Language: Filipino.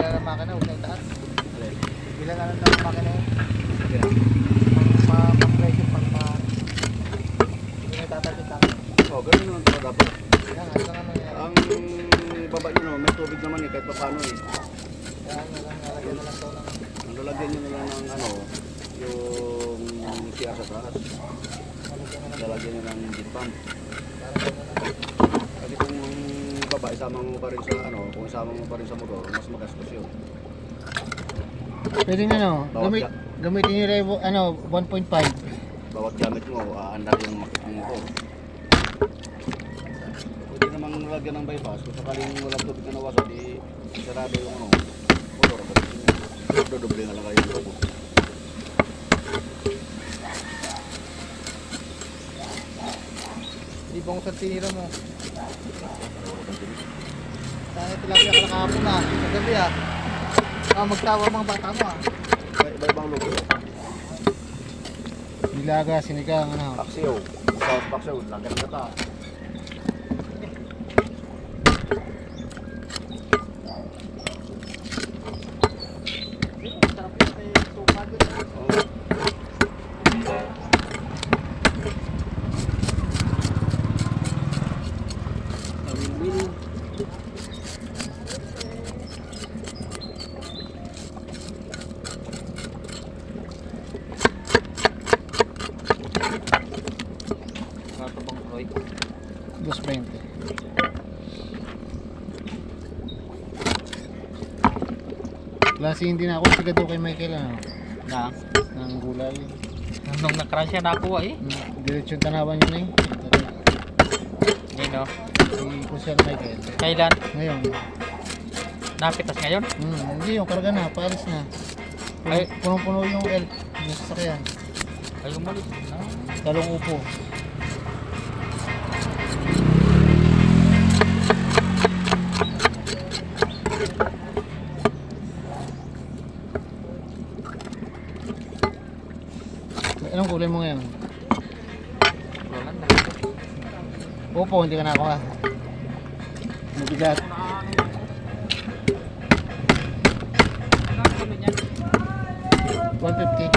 Bilang ng makina, huwag na itaas. Alin? Bilang ano ng makina yun. Sige na. Pang-pressure, hindi na itatapit ako. Oh, ganun naman ito dapat. Yan, ano lang naman yan. Ang baba nyo no, may tubig naman eh, kahit pa paano eh. Yan, nalagyan na lang daw ng... Ang lalagyan nyo na lang ng ano, yung siya sa taas. Lalagyan nyo ng engine pump. Kasi kung baba, isama mo pa rin sa ano, kung isama mo pa rin sa motor, mas magastos yun. Pwede na no, Bawat gamitin yung Revo, ano, 1.5. Bawat gamit mo, aandar yung motor. Pwede namang nalagyan ng bypass, kung sakaling walang tubig na nawasa, di sarado yung ano, motor. Dodoble na lang kayo yung tubo. Ibang sa tinira mo. Sana tilapia ka nakahapon na, sa gabi ah. Magtawa mga bata mo ah. Iba-ibang logo. Nilaga, sinigang, ano. Paksiw. South Paksiw, lagyan ng gata. Sarap yun, may tupa dun. Oh. Win-win. Kato bang Roy? 2.20. Klase hindi na ako sigado kay Michael ano, Na, ng gulay. nung na-crash siya nakuha eh. Diretsyon tanawan yun eh. Nino, Si Kusel Michael. kailan? Ngayon. Napitas ngayon? Hindi yung karga na, paalis na. Ay. Punong-puno yung elf, yung sasakyan. Ay, umalis. Talong upo. Anong kulay mo ngayon? Wala na. Upo, hindi ka nakakuha. Mabigat. Ano niyan? 150.